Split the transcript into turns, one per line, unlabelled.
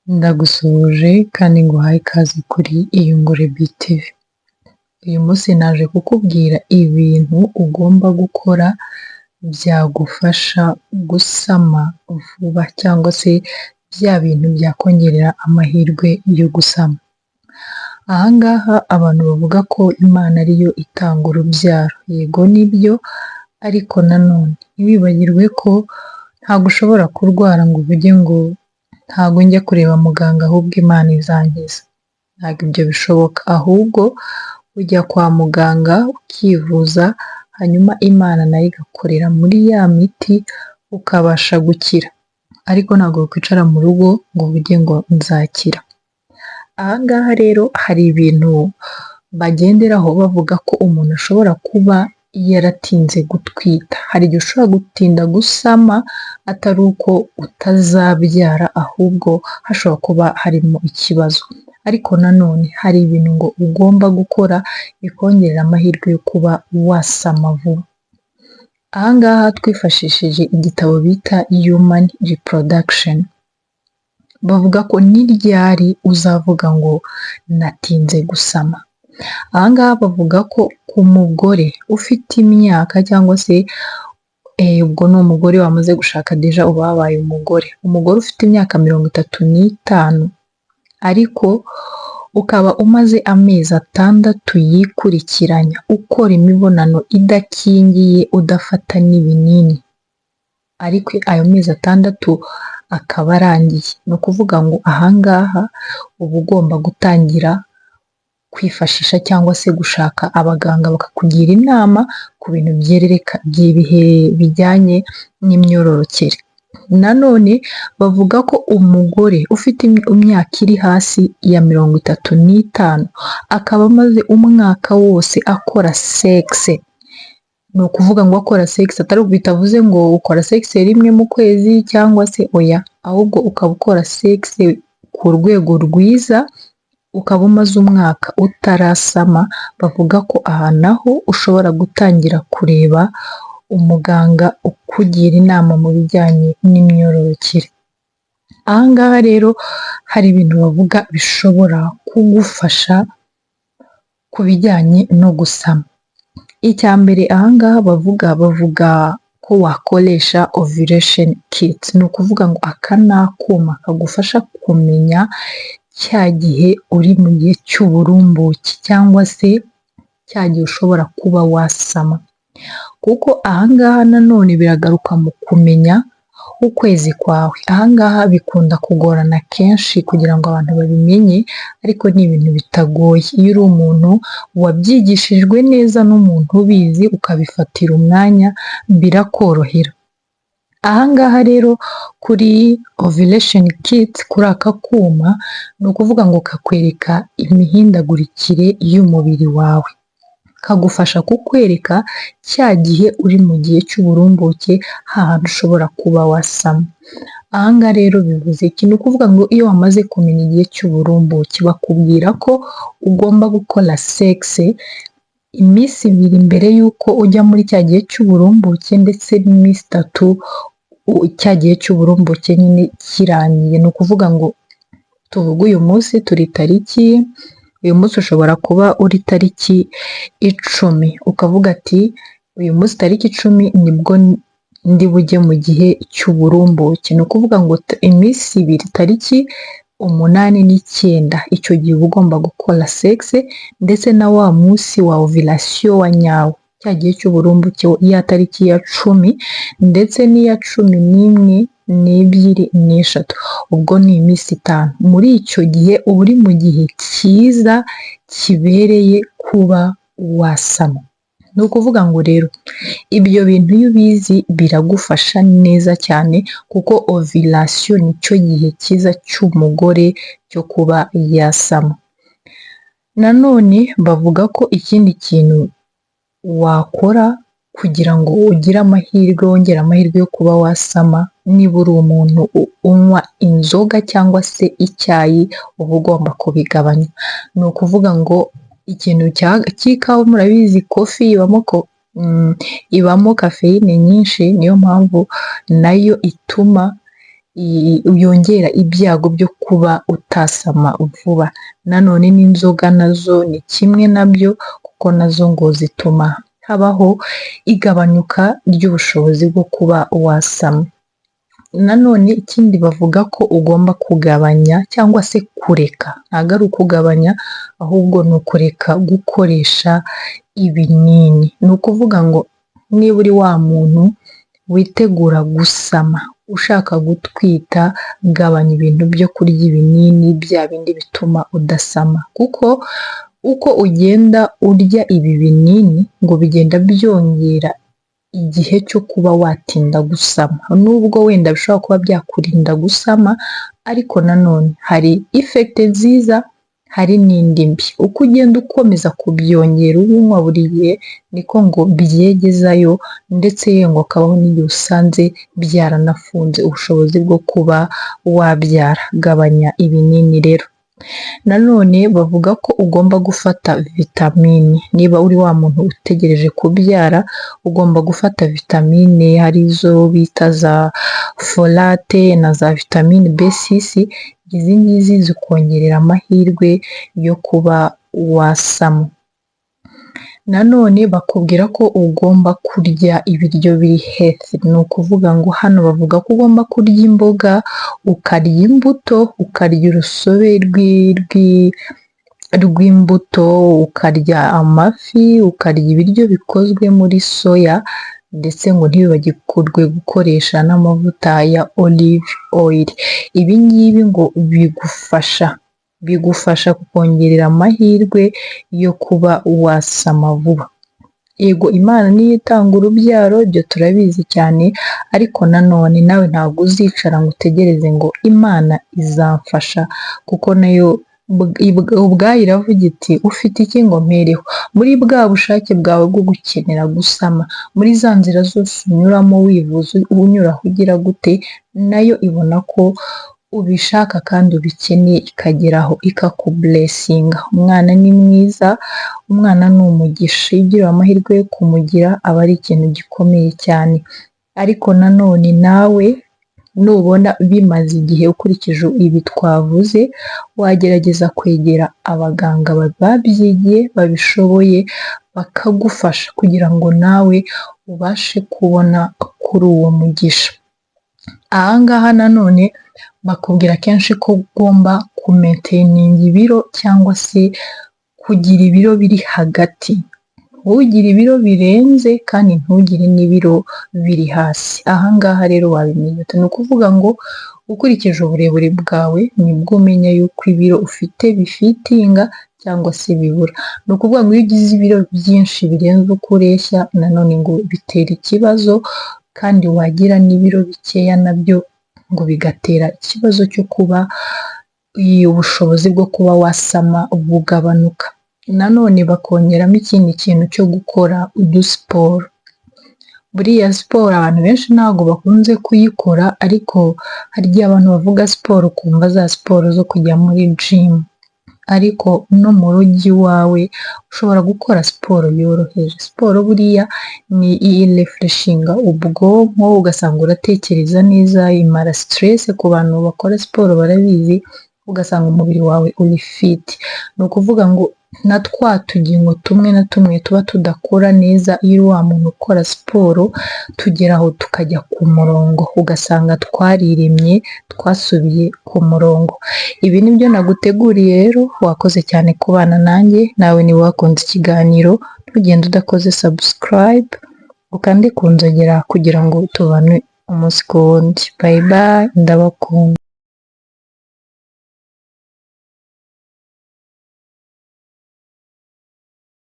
Ndagusuhuje kandi nguhaye ikaze kuri Iyungure BTV. Uyu munsi naje kukubwira ibintu ugomba gukora byagufasha gusama vuba cyangwa se bya bintu byakongerera amahirwe yo gusama. Aha ngaha abantu bavuga ko Imana ariyo itanga urubyaro. Yego nibyo, ariko nanone ntiwibagirwe ko ntabwo ushobora kurwara ngo uvuge ngo ntabwo njya kureba muganga ahubwo Imana izankiza. Ntabwo ibyo bishoboka, ahubwo ujya kwa muganga ukivuza, hanyuma Imana nayo igakorera muri ya miti ukabasha gukira. Ariko ntabwo wakwicara mu rugo ngo uvuge ngo nzakira. Aha ngaha rero hari ibintu bagenderaho bavuga ko umuntu ashobora kuba yaratinze gutwita. Hari igihe ushobora gutinda gusama atari uko utazabyara, ahubwo hashobora kuba harimo ikibazo. Ariko nanone hari ibintu ngo ugomba gukora bikongerera amahirwe yo kuba wasama vuba. Aha ngaha twifashishije igitabo bita Human Reproduction. Bavuga ko ni ryari uzavuga ngo natinze gusama. Aha ngaha bavuga ko ku mugore ufite imyaka cyangwa se ubwo ni umugore wamaze gushaka deja uba wabaye umugore. Umugore ufite imyaka 35 ariko ukaba umaze amezi 6 yikurikiranya ukora imibonano idakingiye udafata n'ibinini, ariko ayo mezi 6 akaba arangiye. Ni ukuvuga ngo aha ngaha uba ugomba gutangira kwifashisha cyangwa se gushaka abaganga bakakugira inama ku bintu bijyanye n'imyororokere. Nanone bavuga ko umugore ufite imyaka iri hasi ya 35 akaba amaze umwaka wose akora sexe. Ni ukuvuga ngo akora sexe atari bitavuze ngo ukora sexe rimwe mu kwezi cyangwa se oya, ahubwo ukaba ukora sexe ku rwego rwiza, ukaba umaze umwaka utarasama. Bavuga ko aha naho ushobora gutangira kureba umuganga ukugira inama mu bijyanye n'imyororokere. Aha ngaha rero hari ibintu bavuga bishobora kugufasha ku bijyanye no gusama. Icya mbere aha ngaha bavuga ko wakoresha ovulation kit. Ni ukuvuga ngo aka ni akuma kagufasha kumenya cya gihe uri mu gihe cy'uburumbuke cyangwa se cya gihe ushobora kuba wasama. Kuko aha ngaha nanone biragaruka mu kumenya ukwezi kwawe. Aha ngaha bikunda kugorana kenshi kugira ngo abantu babimenye, ariko ni ibintu bitagoye. Iyo uri umuntu wabyigishijwe neza n'umuntu ubizi ukabifatira umwanya birakorohera. Aha ngaha rero kuri ovulation kit, kuri aka kuma, ni ukuvuga ngo kakwereka imihindagurikire y'umubiri wawe. Kagufasha kukwereka cya gihe uri mu gihe cy'uburumbuke, hahandi ushobora kuba wasama. Aha ngaha rero bivuze iki? Ni ukuvuga ngo iyo wamaze kumenya igihe cy'uburumbuke bakubwira ko ugomba gukora sexe iminsi 2 mbere y'uko ujya muri cya gihe cy'uburumbuke, ndetse n'iminsi 3 cya gihe cy'uburumbuke nyine kirangiye. Ni ukuvuga ngo tuvuge uyu munsi turi tariki, uyu munsi ushobora kuba uri tariki 10, ukavuga ati uyu munsi tariki 10 nibwo ndi bujye mu gihe cy'uburumbuke. Ni ukuvuga ngo iminsi 2 tariki 8 n'9, icyo gihe uba ugomba gukora sexe, ndetse na wa munsi wa ovulation wa nyawo, cya gihe cy'uburumbuke ya tariki ya 10 ndetse n'iya 11 n'2 n'3, ubwo ni iminsi 5. Muri icyo gihe uba uri mu gihe cyiza kibereye kuba wasama. Ni ukuvuga ngo rero ibyo bintu iyo ubizi biragufasha neza cyane, kuko ovulation nicyo gihe cyiza cy'umugore cyo kuba yasama. Nanone bavuga ko ikindi kintu wakora kugira ngo ugire amahirwe, wongere amahirwe yo kuba wasama, niba uri umuntu unywa inzoga cyangwa se icyayi, uba ugomba kubigabanya. Ni ukuvuga ngo ikintu cy'ikawa, murabizi kofi ibamo kafeyine nyinshi, niyo mpamvu nayo ituma yongera ibyago byo kuba utasama vuba. Nanone n'inzoga nazo ni kimwe nabyo, kuko nazo ngo zituma habaho igabanyuka ry'ubushobozi bwo kuba wasama. Nanone ikindi bavuga ko ugomba kugabanya cyangwa se kureka, ntabwo ari ukugabanya ahubwo ni ukureka gukoresha ibinini. Ni ukuvuga ngo niba uri wa muntu witegura gusama, ushaka gutwita, gabanya ibintu byo kurya ibinini bya bindi bituma udasama, kuko uko ugenda urya ibi binini ngo bigenda byongera igihe cyo kuba watinda gusama. Nubwo wenda bishobora kuba byakurinda gusama, ariko nanone hari effect nziza, hari n'indi mbi. Uko ugenda ukomeza kubyongera ubinywa buri gihe, niko ngo byegezayo, ndetse ngo akabaho n'igihe usanze byaranafunze ubushobozi bwo kuba wabyara. Gabanya ibinini rero. Nanone bavuga ko ugomba gufata vitamine. Niba uri wa muntu utegereje kubyara, ugomba gufata vitamine, hari izo bita za folate na za vitamine B6. Izi ngizi zikongerera amahirwe yo kuba wasama. Nanone bakubwira ko ugomba kurya ibiryo biri healthy. Ni ukuvuga ngo hano bavuga ko ugomba kurya imboga, ukarya imbuto, ukarya urusobe rw'imbuto, ukarya amafi, ukarya ibiryo bikozwe muri soya, ndetse ngo ntibibagirwe gukoresha n'amavuta ya olive oil. Ibi ngibi ngo bigufasha kukongerera amahirwe yo kuba wasama vuba. Yego, Imana niyo itanga urubyaro, ibyo turabizi cyane, ariko nanone nawe ntabwo uzicara ngo utegereze ngo Imana izamfasha, kuko nayo ubwayo iravuga iti ufite iki ngo mpereho. Muri bwa bushake bwawe bwo gukenera gusama, muri za nzira zose unyuramo wivuza, unyuraho ugira gute, nayo ibona ko ubishaka kandi ubikeneye, ikageraho ikakuburesinga. Umwana ni mwiza, umwana ni umugisha. Iyo ugiriwe amahirwe yo kumugira, aba ari ikintu gikomeye cyane. Ariko nanone nawe nubona bimaze igihe ukurikije ibi twavuze, wagerageza kwegera abaganga babyigiye, babishoboye, bakagufasha kugira ngo nawe ubashe kubona kuri uwo mugisha. Aha ngaha nanone bakubwira kenshi ko ugomba kumainteninga ibiro, cyangwa se kugira ibiro biri hagati. Ntugire ibiro birenze kandi ntugire n'ibiro biri hasi. Aha ngaha rero wabimenya ute? Ni ukuvuga ngo ukurikije uburebure bwawe nibwo umenya yuko ibiro ufite bifitinga cyangwa se bibura. Ni ukuvuga ngo iyo ugize ibiro byinshi birenze uko ureshya, nanone ngo bitera ikibazo, kandi wagira n'ibiro bikeya nabyo ngo bigatera ikibazo cyo kuba ubushobozi bwo kuba wasama bugabanuka. Nanone bakongeramo ikindi kintu cyo gukora udusiporo. Buriya siporo abantu benshi ntabwo bakunze kuyikora, ariko hari igihe abantu bavuga siporo ukumva za siporo zo kujya muri jimu, ariko no mu rugo iwawe ushobora gukora siporo yoroheje. Siporo buriya ni irefureshinga ubwonko, ugasanga uratekereza neza, imara siteresi. Ku bantu bakora siporo barabizi, ugasanga umubiri wawe uri fiti. Ni ukuvuga ngo na twa tugingo tumwe na tumwe tuba tudakora neza, iyo uri wa muntu ukora siporo, tugeraho tukajya ku murongo, ugasanga twariremye, twasubiye ku murongo. Ibi ni byo naguteguriye rero, wakoze cyane kubana nanjye. Nawe niba wakunze ikiganiro, ntugende udakoze subscribe, ukande ku nzogera kugira ngo tubane umunsi ku wundi. Bye bye, ndabakunda.